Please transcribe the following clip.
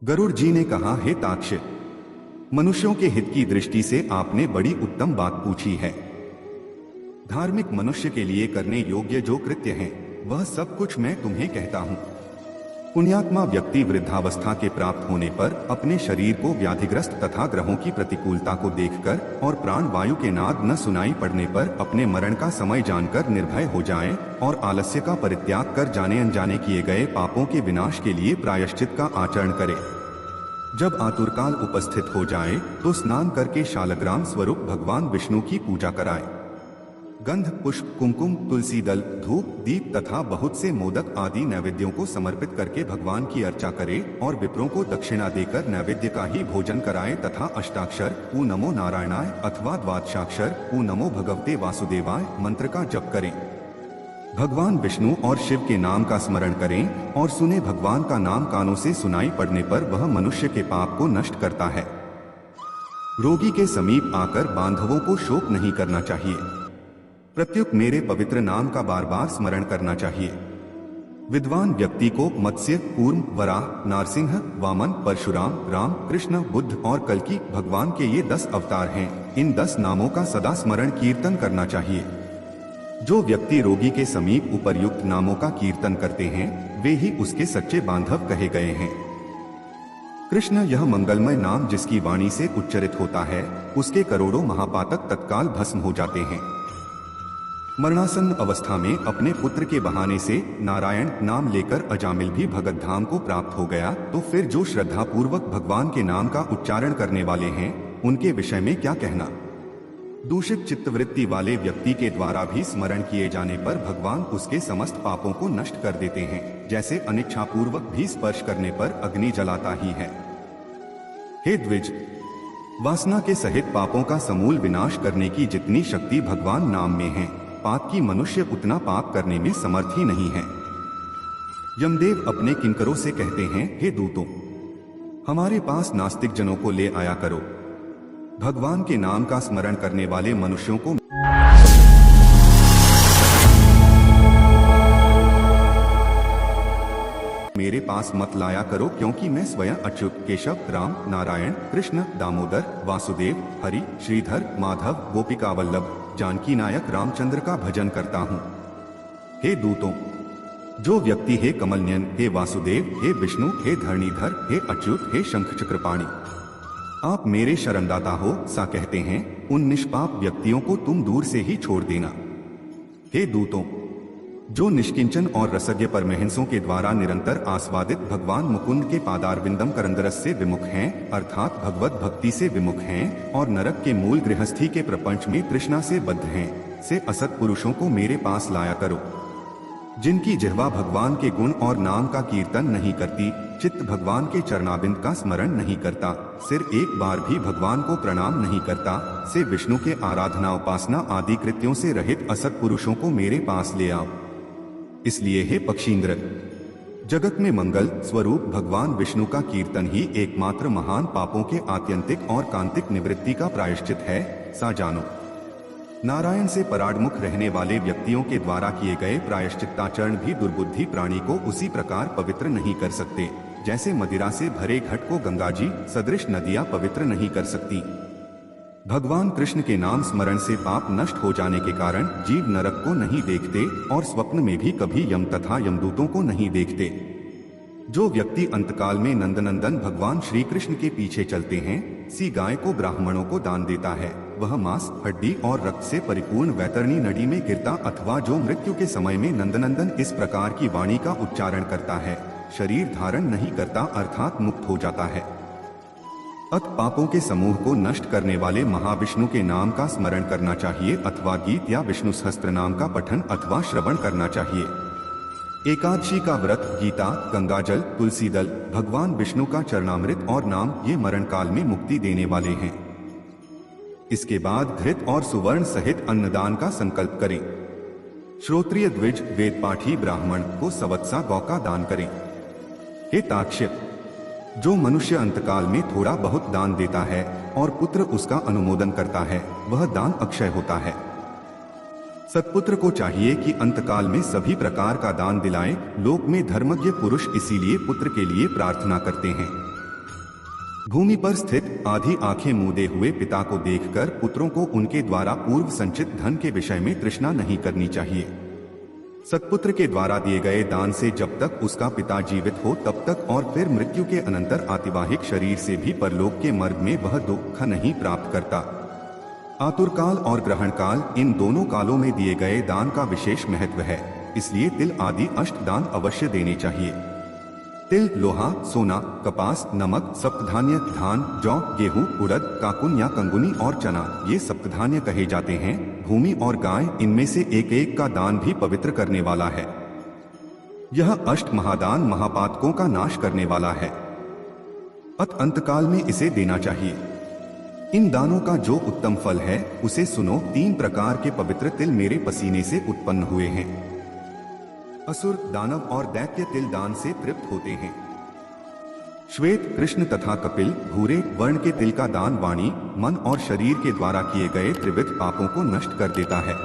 गरुड़ जी ने कहा, हे ताक्ष, मनुष्यों के हित की दृष्टि से आपने बड़ी उत्तम बात पूछी है। धार्मिक मनुष्य के लिए करने योग्य जो कृत्य हैं, वह सब कुछ मैं तुम्हें कहता हूँ। पुण्यात्मा व्यक्ति वृद्धावस्था के प्राप्त होने पर अपने शरीर को व्याधिग्रस्त तथा ग्रहों की प्रतिकूलता को देखकर और प्राण वायु के नाद न सुनाई पड़ने पर अपने मरण का समय जानकर निर्भय हो जाए और आलस्य का परित्याग कर जाने अनजाने किए गए पापों के विनाश के लिए प्रायश्चित का आचरण करे। जब आतुरकाल उपस्थित हो जाए तो स्नान करके शालग्राम स्वरूप भगवान विष्णु की पूजा कराए। गंध, पुष्प, कुमकुम, तुलसी दल, धूप, दीप तथा बहुत से मोदक आदि नैवेद्यों को समर्पित करके भगवान की अर्चा करे और विप्रों को दक्षिणा देकर नैवेद्य का ही भोजन कराए तथा अष्टाक्षर ऊ नमो नारायणाय अथवा द्वादशाक्षर ऊ नमो भगवते वासुदेवाय मंत्र का जप करें। भगवान विष्णु और शिव के नाम का स्मरण करें और सुने भगवान का नाम कानों से सुनाई पड़ने पर वह मनुष्य के पाप को नष्ट करता है। रोगी के समीप आकर बांधवों को शोक नहीं करना चाहिए। प्रत्युत मेरे पवित्र नाम का बार बार स्मरण करना चाहिए। विद्वान व्यक्ति को मत्स्य, कूर्म, वराह, नारसिंह, वामन, परशुराम, राम, कृष्ण, बुद्ध और कल्कि भगवान के ये 10 अवतार हैं, इन 10 नामों का सदा स्मरण कीर्तन करना चाहिए। जो व्यक्ति रोगी के समीप उपर्युक्त नामों का कीर्तन करते हैं, वे ही उसके सच्चे बांधव कहे गए हैं। कृष्ण यह मंगलमय नाम जिसकी वाणी से उच्चरित होता है, उसके करोड़ों महापातक तत्काल भस्म हो जाते हैं। मरणासन्न अवस्था में अपने पुत्र के बहाने से नारायण नाम लेकर अजामिल भी भगत धाम को प्राप्त हो गया, तो फिर जो श्रद्धा पूर्वक भगवान के नाम का उच्चारण करने वाले हैं, उनके विषय में क्या कहना। दूषित चित्तवृत्ति वाले व्यक्ति के द्वारा भी स्मरण किए जाने पर भगवान उसके समस्त पापों को नष्ट कर देते हैं, जैसे अनिच्छापूर्वक भी स्पर्श करने पर अग्नि जलाता ही है। हे द्विज, वासना के सहित पापों का समूल विनाश करने की जितनी शक्ति भगवान नाम में है, पाप की मनुष्य उतना पाप करने में समर्थ ही नहीं है। यमदेव अपने किंकरों से कहते हैं, हे दूतों, हमारे पास नास्तिक जनों को ले आया करो। भगवान के नाम का स्मरण करने वाले मनुष्यों को मेरे पास मत लाया करो, क्योंकि मैं स्वयं अच्युत, केशव, राम, नारायण, कृष्ण, दामोदर, वासुदेव, हरि, श्रीधर, माधव, गोपिका वल्लभ, जानकी नायक रामचंद्र का भजन करता हूँ। हे दूतों, जो व्यक्ति हे कमलनयन, हे वासुदेव, हे विष्णु, हे धरणीधर, हे अच्युत, हे शंख चक्रपाणी, आप मेरे शरणदाता हो, सा कहते हैं, उन निष्पाप व्यक्तियों को तुम दूर से ही छोड़ देना। हे दूतों, जो निष्किंचन और रसज्ञ परमहंसों के द्वारा निरंतर आस्वादित भगवान मुकुंद के पादारविंदम करंदरस से विमुख हैं, अर्थात भगवत भक्ति से विमुख हैं और नरक के मूल गृहस्थी के प्रपंच में तृष्णा से बद्ध हैं, से असत पुरुषों को मेरे पास लाया करो। जिनकी जिह्वा भगवान के गुण और नाम का कीर्तन नहीं करती, चित्त भगवान के चरणाबिंद का स्मरण नहीं करता, सिर एक बार भी भगवान को प्रणाम नहीं करता, से विष्णु के आराधना उपासना आदि कृत्यों से रहित असत पुरुषों को मेरे पास ले आओ। इसलिए हे पक्षींद्र, जगत में मंगल स्वरूप भगवान विष्णु का कीर्तन ही एकमात्र महान पापों के आत्यंतिक और कांतिक निवृत्ति का प्रायश्चित है, सा जानो। नारायण से पराडमुख रहने वाले व्यक्तियों के द्वारा किए गए प्रायश्चित्ताचरण भी दुर्बुद्धि प्राणी को उसी प्रकार पवित्र नहीं कर सकते, जैसे मदिरा से भरे घट को गंगाजी सदृश नदियां पवित्र नहीं कर सकती। भगवान कृष्ण के नाम स्मरण से पाप नष्ट हो जाने के कारण जीव नरक को नहीं देखते और स्वप्न में भी कभी यम तथा यमदूतों को नहीं देखते। जो व्यक्ति अंतकाल में नंदनंदन भगवान श्री कृष्ण के पीछे चलते हैं, सी गाय को ब्राह्मणों को दान देता है, वह मांस, हड्डी और रक्त से परिपूर्ण वैतरणी नदी में गिरता अथवा जो मृत्यु के समय में नंदनंदन इस प्रकार की वाणी का उच्चारण करता है, शरीर धारण नहीं करता अर्थात मुक्त हो जाता है। अत पापों के समूह को नष्ट करने वाले महाविष्णु के नाम का स्मरण करना चाहिए अथवा गीत या विष्णु सहस्त्र नाम का पठन अथवा श्रवण करना चाहिए। एकादशी का व्रत, गीता, गंगाजल, तुलसी दल, भगवान विष्णु का चरणामृत और नाम, ये मरण काल में मुक्ति देने वाले हैं। इसके बाद घृत और सुवर्ण सहित अन्नदान का संकल्प करें। श्रोत्रिय द्विज वेद पाठी ब्राह्मण को सवत्सा गौ का दान करें। हे ताक्ष, जो मनुष्य अंतकाल में थोड़ा बहुत दान देता है और पुत्र उसका अनुमोदन करता है, वह दान अक्षय होता है। सत्पुत्र को चाहिए कि अंतकाल में सभी प्रकार का दान दिलाएं। लोक में धर्मज्ञ पुरुष इसीलिए पुत्र के लिए प्रार्थना करते हैं। भूमि पर स्थित आधी आंखें मूंदे हुए पिता को देखकर पुत्रों को उनके द्वारा पूर्व संचित धन के विषय में तृष्णा नहीं करनी चाहिए। सत्पुत्र के द्वारा दिए गए दान से जब तक उसका पिता जीवित हो तब तक और फिर मृत्यु के अनंतर आतिवाहिक शरीर से भी परलोक के मार्ग में वह दुख नहीं प्राप्त करता। आतुरकाल और ग्रहण काल, इन दोनों कालों में दिए गए दान का विशेष महत्व है, इसलिए तिल आदि अष्ट दान अवश्य देने चाहिए। तिल, लोहा, सोना, कपास, नमक, सप्तधान्य, धान, जौ, गेहूं, उड़द, काकुन या कंगुनी और चना, ये सप्तधान्य कहे जाते हैं। भूमि और गाय, इनमें से एक एक का दान भी पवित्र करने वाला है। यह अष्ट महादान महापातकों का नाश करने वाला है। अंतकाल में इसे देना चाहिए। इन दानों का जो उत्तम फल है उसे सुनो। 3 प्रकार के पवित्र तिल मेरे पसीने से उत्पन्न हुए हैं। असुर, दानव और दैत्य तिल दान से तृप्त होते हैं। श्वेत, कृष्ण तथा कपिल, भूरे वर्ण के तिल का दान वाणी, मन और शरीर के द्वारा किए गए त्रिविध पापों को नष्ट कर देता है।